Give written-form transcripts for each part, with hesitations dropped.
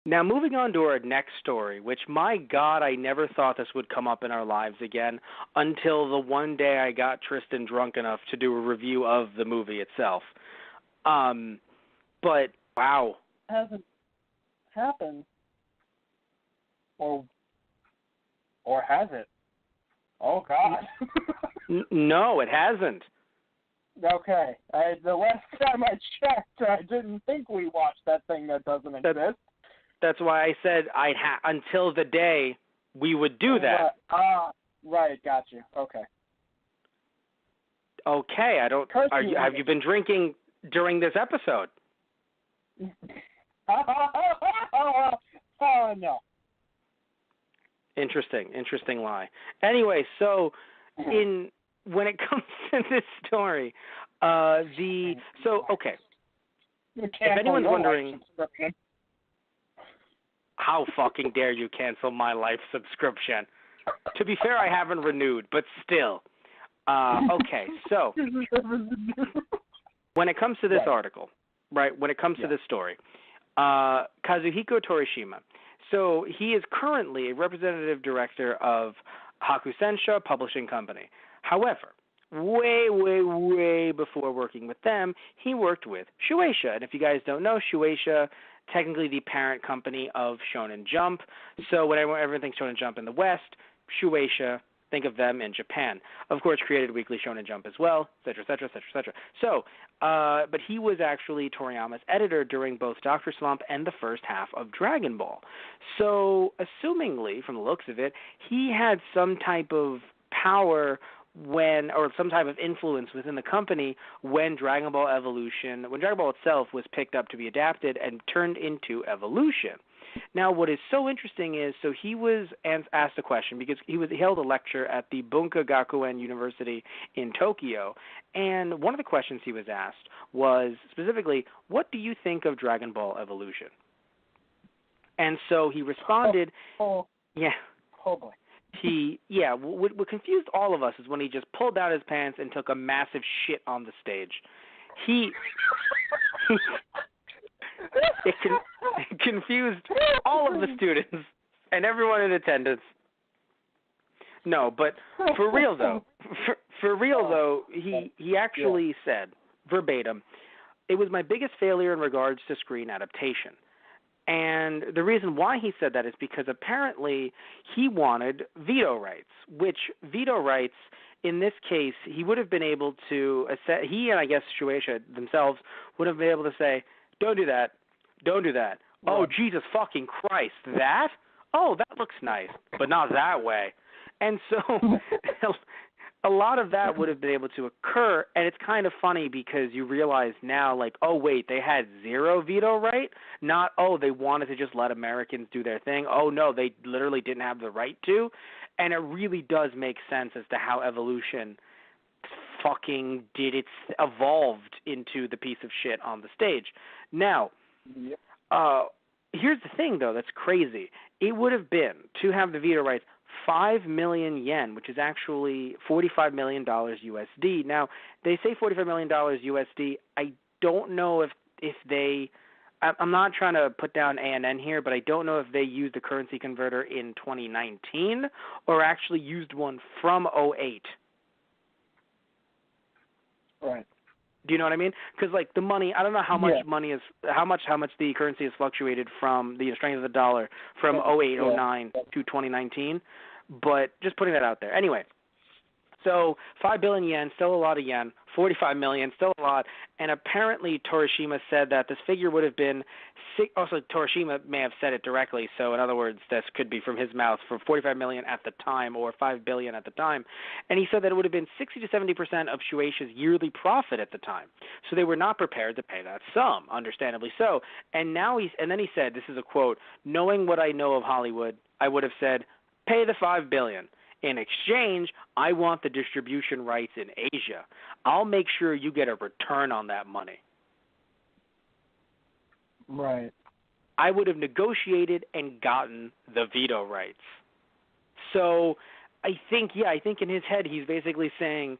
Now, moving on to our next story, which, my God, I never thought this would come up in our lives again until the one day I got Tristan drunk enough to do a review of the movie itself. But, wow. Hasn't happened. Or has it? Oh, God. No, it hasn't. Okay. The last time I checked, I didn't think we watched that thing that doesn't exist. That's why I said until the day we would do that. Right, got you. Okay. Okay, have you been drinking during this episode? Oh, no. Interesting lie. Anyway, so when it comes to this story, okay. If anyone's wondering, how fucking dare you cancel my life subscription? To be fair, I haven't renewed, but still. Okay, so when it comes to this article, right, when it comes to this story, Kazuhiko Torishima, so he is currently a representative director of Hakusensha Publishing Company. However, way before working with them, he worked with Shueisha. And if you guys don't know, Shueisha, technically the parent company of Shonen Jump. So whenever everyone thinks Shonen Jump in the West, Shueisha, think of them in Japan. Of course, created Weekly Shonen Jump as well, et cetera. So, but he was actually Toriyama's editor during both Dr. Slump and the first half of Dragon Ball. So, assumingly, from the looks of it, he had some type of power or some type of influence within the company when Dragon Ball itself was picked up to be adapted and turned into Evolution. Now, what is so interesting is, so he was asked a question because he held a lecture at the Bunka Gakuen University in Tokyo, and one of the questions he was asked was specifically, what do you think of Dragon Ball Evolution? And so he responded, yeah. Oh boy. What confused all of us is when he just pulled down his pants and took a massive shit on the stage. It confused all of the students and everyone in attendance. No, but for real though, he actually said verbatim, "It was my biggest failure in regards to screen adaptation." And the reason why he said that is because apparently he wanted veto rights, which veto rights, in this case, he would have been able to, he and I guess Shueisha themselves would have been able to say, don't do that. Right. Oh, Jesus fucking Christ, that? Oh, that looks nice, but not that way. And so a lot of that would have been able to occur, and it's kind of funny because you realize now, like, oh, wait, they had zero veto right? Not, oh, they wanted to just let Americans do their thing. Oh, no, they literally didn't have the right to. And it really does make sense as to how Evolution fucking evolved into the piece of shit on the stage. Now, here's the thing, though, that's crazy. It would have been, to have the veto rights, 5 million yen, which is actually $45 million USD. Now, they say $45 million USD. I don't know if they – I'm not trying to put down ANN here, but I don't know if they used the currency converter in 2019 or actually used one from 2008. Right. Do you know what I mean? Because like the money, I don't know how much money is how much the currency has fluctuated from the strength of the dollar from 2008, 2009 to 2019, but just putting that out there. Anyway, so 5 billion yen, still a lot of yen. 45 million, still a lot. And apparently Torishima said that this figure would have been also Torishima may have said it directly, so in other words, this could be from his mouth, for 45 million at the time or 5 billion at the time. And he said that it would have been 60 to 70% of Shueisha's yearly profit at the time. So they were not prepared to pay that sum, understandably so. And then he said, this is a quote, "Knowing what I know of Hollywood, I would have said, pay the 5 billion. In exchange, I want the distribution rights in Asia. I'll make sure you get a return on that money." Right. I would have negotiated and gotten the veto rights. So I think in his head he's basically saying,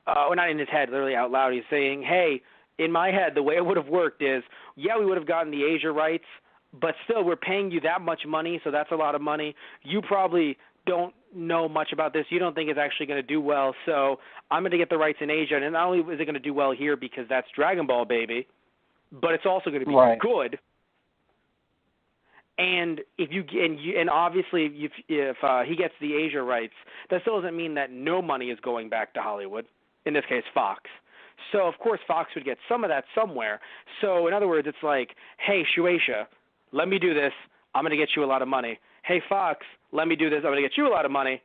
or not in his head, literally out loud, he's saying, hey, in my head, the way it would have worked is, we would have gotten the Asia rights. but still, we're paying you that much money, so that's a lot of money. You probably don't know much about this. You don't think it's actually going to do well, so I'm going to get the rights in Asia, and not only is it going to do well here because that's Dragon Ball, baby, but it's also going to be good. And and obviously if he gets the Asia rights, that still doesn't mean that no money is going back to Hollywood. In this case, Fox. So of course Fox would get some of that somewhere. So in other words, it's like, hey Shueisha, let me do this. I'm going to get you a lot of money. Hey Fox, let me do this. I'm going to get you a lot of money.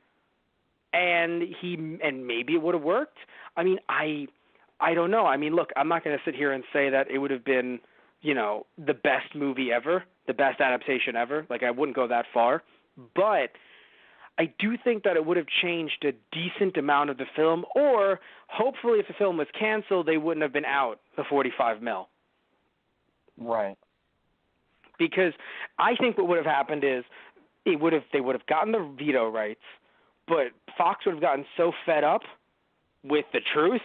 And maybe it would have worked. I mean, I don't know. I mean, look, I'm not going to sit here and say that it would have been, the best movie ever, the best adaptation ever. Like, I wouldn't go that far. But I do think that it would have changed a decent amount of the film, or hopefully if the film was canceled, they wouldn't have been out the $45 million. Right. Because I think what would have happened is they would have gotten the veto rights, but Fox would have gotten so fed up with the truth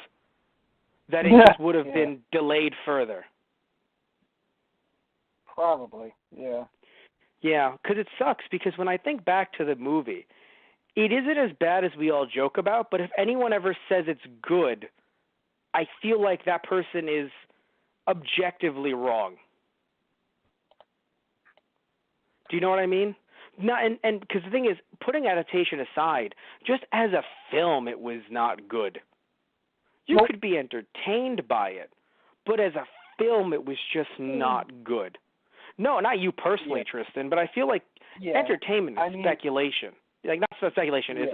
that it just would have been delayed further. Probably, yeah. Yeah, because it sucks, because when I think back to the movie, it isn't as bad as we all joke about, but if anyone ever says it's good, I feel like that person is objectively wrong. Do you know what I mean? No, and because the thing is, putting adaptation aside, just as a film, it was not good. You could be entertained by it, but as a film, it was just not good. No, not you personally, Tristan, but I feel like entertainment is speculation. Like, not speculation, it's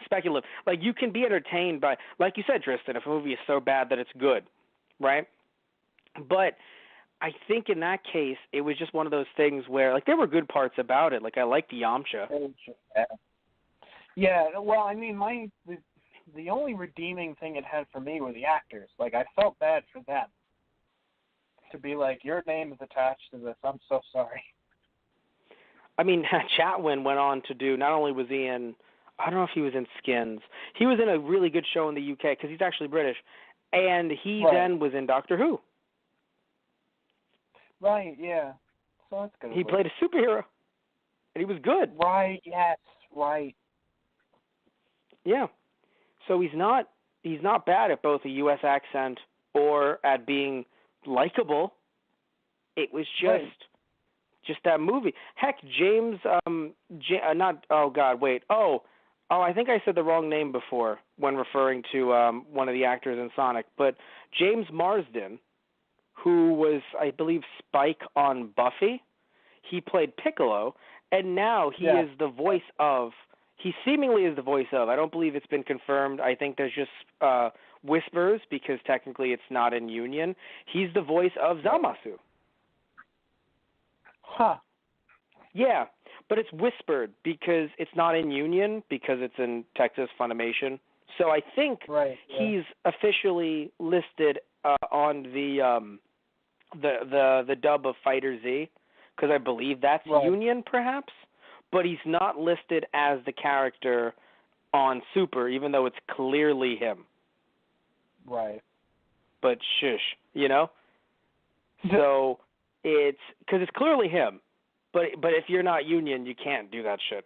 speculative. Like, you can be entertained by, like you said, Tristan, if a movie is so bad that it's good, right? But I think in that case, it was just one of those things where, like, there were good parts about it. Like, I liked the Yamcha. Yeah, well, I mean, the only redeeming thing it had for me were the actors. Like, I felt bad for them. To be like, your name is attached to this. I'm so sorry. I mean, Chatwin went on to do, not only was he in, I don't know if he was in Skins. He was in a really good show in the UK because he's actually British. And he then was in Doctor Who. Right, yeah. So that's good. He played a superhero. And he was good. Right, yes, right. Yeah. So he's not bad at both a U.S. accent or at being likable. It was just that movie. Heck, James, I think I said the wrong name before when referring to one of the actors in Sonic, but James Marsden, who was, I believe, Spike on Buffy, he played Piccolo, and now he is the voice of, he seemingly is the voice of, I don't believe it's been confirmed, I think there's just whispers, because technically it's not in union. He's the voice of Zamasu. Huh. Yeah, but it's whispered because it's not in union, because it's in Texas Funimation. So I think he's officially listed on the dub of Fighter Z, because I believe that's union perhaps, but he's not listed as the character on Super, even though it's clearly him. Right. But shush, you know? So it's, because it's clearly him, but if you're not union, you can't do that shit.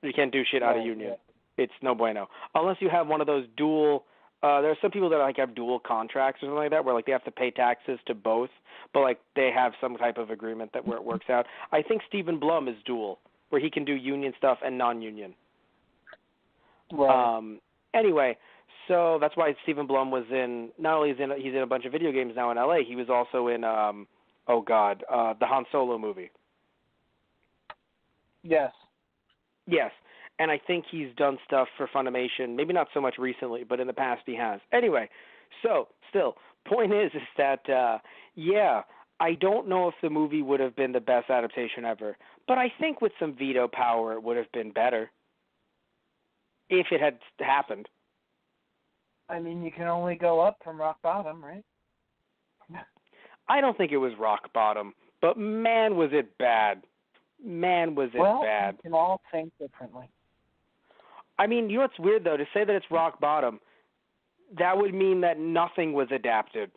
You can't do shit out of union. Yeah. It's no bueno. Unless you have one of those dual, there are some people that like have dual contracts or something like that, where like they have to pay taxes to both, but like they have some type of agreement that where it works out. I think Stephen Blum is dual, where he can do union stuff and non-union. Right. Anyway, so that's why Stephen Blum was in, not only he's in a bunch of video games now in LA, he was also in, the Han Solo movie. Yes. Yes, and I think he's done stuff for Funimation, maybe not so much recently, but in the past he has. Anyway, so, still, point is that, I don't know if the movie would have been the best adaptation ever, but I think with some veto power it would have been better if it had happened. I mean, you can only go up from rock bottom, right? I don't think it was rock bottom, but man, was it bad. Man, was it bad. Well, we can all think differently. I mean, you know what's weird, though? To say that it's rock bottom, that would mean that nothing was adapted.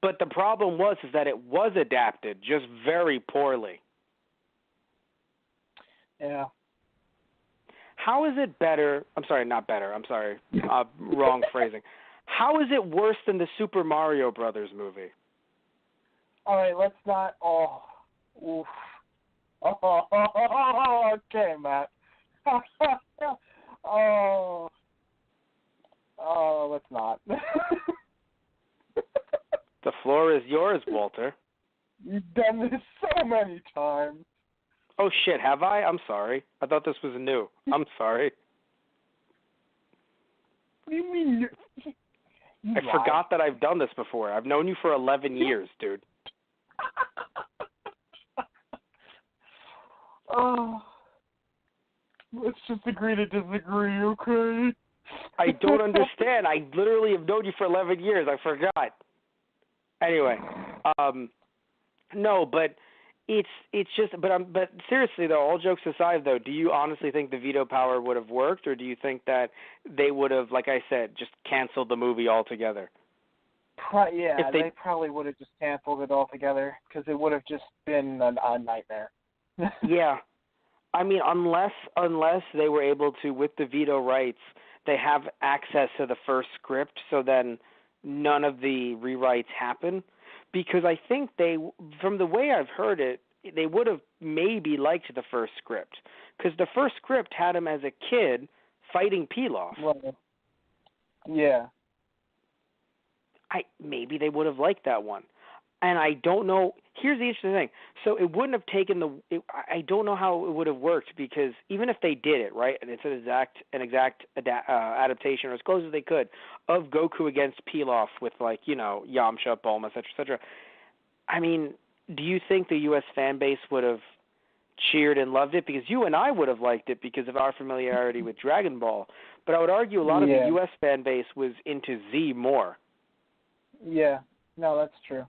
But the problem is that it was adapted just very poorly. Yeah. How is it better? I'm sorry, not better. I'm sorry, wrong phrasing. How is it worse than the Super Mario Brothers movie? All right, let's not. Oh, oof. Oh, okay, Matt. Oh, let's not. The floor is yours, Walter. You've done this so many times. Oh, shit, have I? I'm sorry. I thought this was new. I'm sorry. What do you mean? I forgot that I've done this before. I've known you for 11 years, dude. Oh, let's just agree to disagree, okay? I don't understand. I literally have known you for 11 years. I forgot. Anyway, no, but it's just, but seriously though, all jokes aside though, do you honestly think the veto power would have worked, or do you think that they would have, like I said, just canceled the movie altogether? Yeah, they probably would have just canceled it altogether because it would have just been a nightmare. Yeah, I mean, unless they were able to, with the veto rights, they have access to the first script, so then none of the rewrites happen. Because I think they, from the way I've heard it, they would have maybe liked the first script. Because the first script had him as a kid fighting Pilaf. Well, yeah. Maybe they would have liked that one. And I don't know. Here's the interesting thing. So it wouldn't have taken I don't know how it would have worked, because even if they did it, right, and it's an exact adaptation, or as close as they could, of Goku against Pilaf with, like, you know, Yamcha, Bulma, etc., etc. I mean, do you think the U.S. fan base would have cheered and loved it? Because you and I would have liked it because of our familiarity with Dragon Ball. But I would argue a lot of the U.S. fan base was into Z more. Yeah. No, that's true.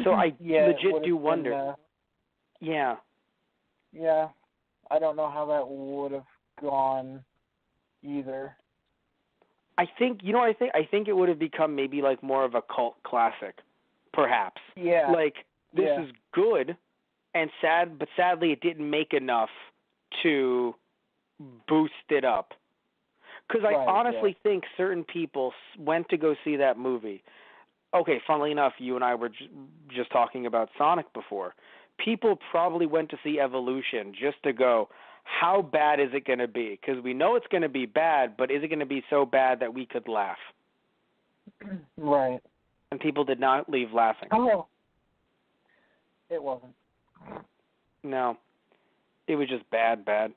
So I legit do wonder. Yeah. Yeah. I don't know how that would have gone either. I think, you know what I think? I think it would have become maybe like more of a cult classic, perhaps. Yeah. Like, this is good and sad, but sadly it didn't make enough to boost it up. Because I honestly think certain people went to go see that movie. Okay, funnily enough, you and I were just talking about Sonic before. People probably went to see Evolution just to go, how bad is it going to be? Because we know it's going to be bad, but is it going to be so bad that we could laugh? Right. And people did not leave laughing. Oh, it wasn't. No. It was just bad. Yep.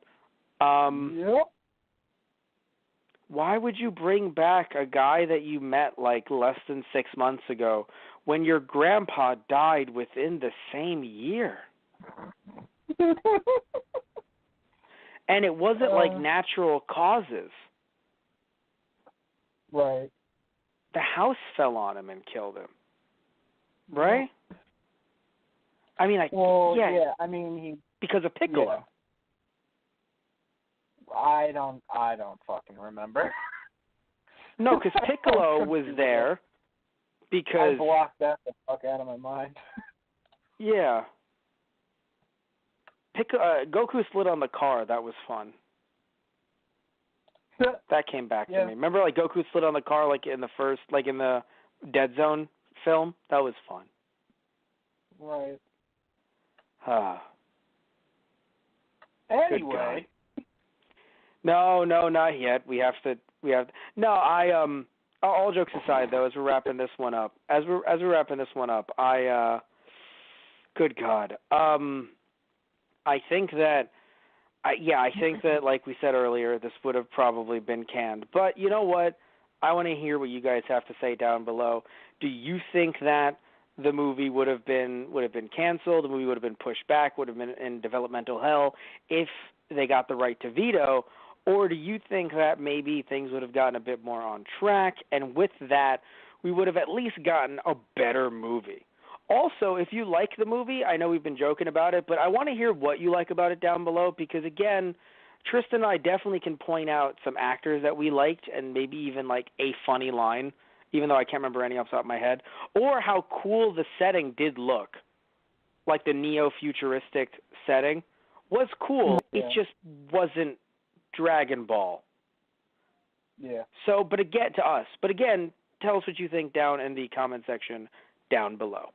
Why would you bring back a guy that you met like less than 6 months ago when your grandpa died within the same year? And it wasn't like natural causes. Right. The house fell on him and killed him. Right? I mean, I mean, he, because of Piccolo. Yeah. I don't fucking remember. No, because Piccolo was there because... I blocked that the fuck out of my mind. Yeah. Goku slid on the car. That was fun. That came back to me. Remember, like, Goku slid on the car, like, in the Dead Zone film? That was fun. Right. Anyway. No, not yet. All jokes aside, though, as we're wrapping this one up, good God. I think that, like we said earlier, this would have probably been canned. But you know what? I want to hear what you guys have to say down below. Do you think that the movie would have been canceled, the movie would have been pushed back, would have been in developmental hell if they got the right to veto? Or do you think that maybe things would have gotten a bit more on track, and with that, we would have at least gotten a better movie? Also, if you like the movie, I know we've been joking about it, but I want to hear what you like about it down below, because, again, Tristan and I definitely can point out some actors that we liked and maybe even, like, a funny line even though I can't remember any off the top of my head, or how cool the setting did look. Like the neo-futuristic setting was cool. Yeah. It just wasn't Dragon Ball. Yeah. So, but again, tell us what you think down in the comment section down below.